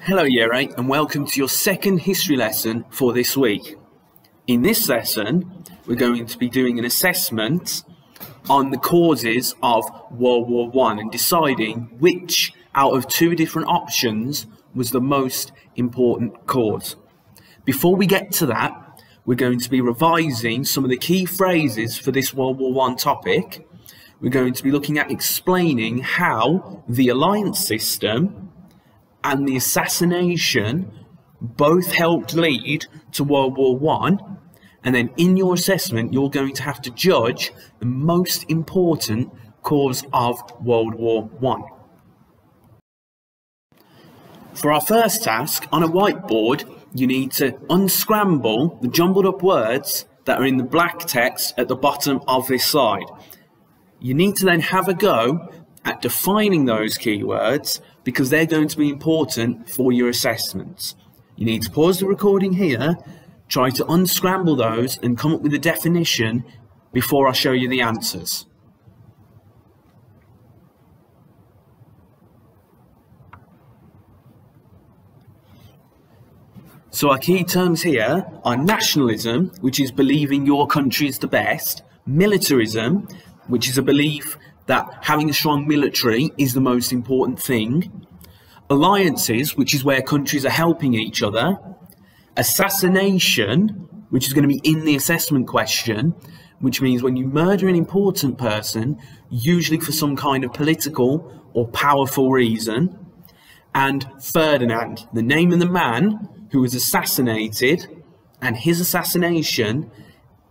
Hello Year 8 and welcome to your second history lesson for this week. In this lesson we're going to be doing an assessment on the causes of World War I and deciding which out of two different options was the most important cause. Before we get to that, we're going to be revising some of the key phrases for this World War I topic. We're going to be looking at explaining how the alliance system and the assassination both helped lead to World War I, and then in your assessment you're going to have to judge the most important cause of World War I. For our first task, on a whiteboard you need to unscramble the jumbled up words that are in the black text at the bottom of this slide. You need to then have a go at defining those keywords because they're going to be important for your assessments. You need to pause the recording here, try to unscramble those and come up with a definition before I show you the answers. So our key terms here are nationalism, which is believing your country is the best, militarism, which is a belief that having a strong military is the most important thing, alliances, which is where countries are helping each other, assassination, which is going to be in the assessment question, which means when you murder an important person, usually for some kind of political or powerful reason, and Ferdinand, the name of the man who was assassinated, and his assassination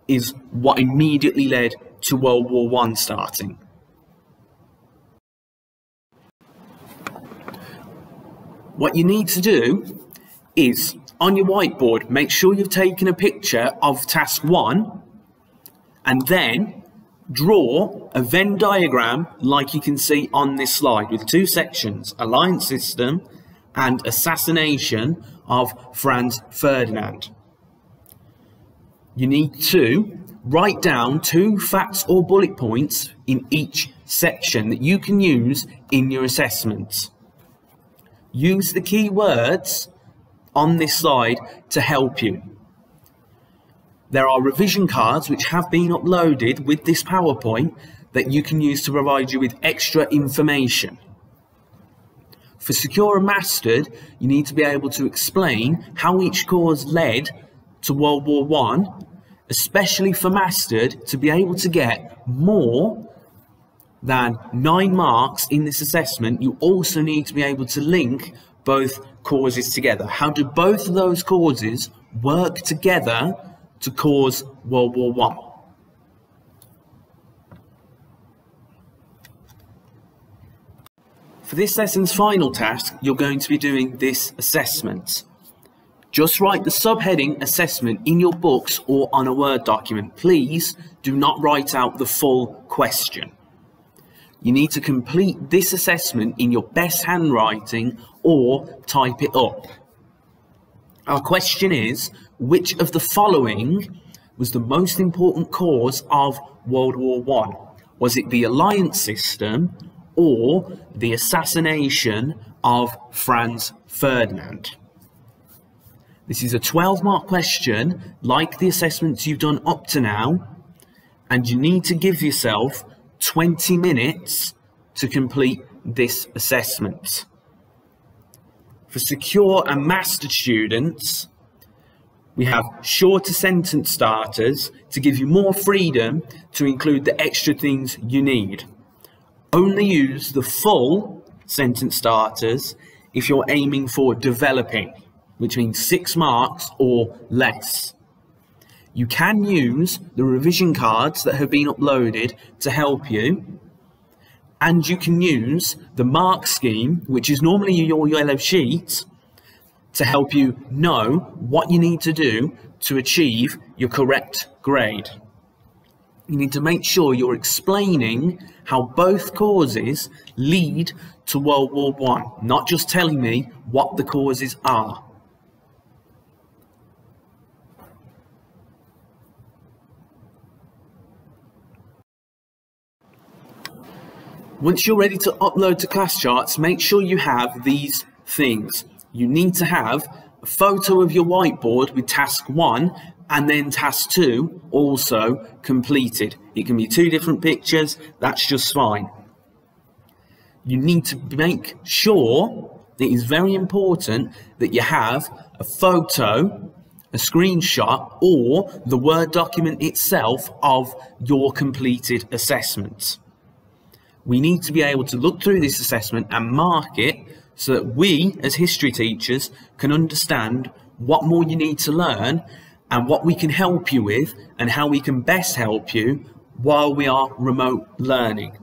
is what immediately led to World War I starting. What you need to do is, on your whiteboard, make sure you've taken a picture of task 1 and then draw a Venn diagram like you can see on this slide with two sections, alliance system and assassination of Franz Ferdinand. You need to write down 2 facts or bullet points in each section that you can use in your assessments. Use the key words on this slide to help you. There are revision cards which have been uploaded with this PowerPoint that you can use to provide you with extra information. For secure and mastered, you need to be able to explain how each cause led to World War I, especially for mastered, to be able to get more than 9 marks in this assessment. You also need to be able to link both causes together. How do both of those causes work together to cause World War I? For this lesson's final task, you're going to be doing this assessment. Just write the subheading assessment in your books or on a Word document. Please do not write out the full question. You need to complete this assessment in your best handwriting or type it up. Our question is, which of the following was the most important cause of World War I? Was it the alliance system or the assassination of Franz Ferdinand? This is a 12-mark question, like the assessments you've done up to now, and you need to give yourself 20 minutes to complete this assessment. For secure and mastered students, we have shorter sentence starters to give you more freedom to include the extra things you need. Only use the full sentence starters if you're aiming for developing, which means 6 marks or less. You can use the revision cards that have been uploaded to help you, and you can use the mark scheme, which is normally your yellow sheet, to help you know what you need to do to achieve your correct grade. You need to make sure you're explaining how both causes lead to World War I, not just telling me what the causes are. Once you're ready to upload to class charts, make sure you have these things: You need to have a photo of your whiteboard with task 1 and then task 2 also completed. It can be 2 different pictures, that's just fine. You need to make sure, it is very important, that you have a photo, a screenshot, or the Word document itself of your completed assessment. We need to be able to look through this assessment and mark it so that we, as history teachers, can understand what more you need to learn and what we can help you with and how we can best help you while we are remote learning.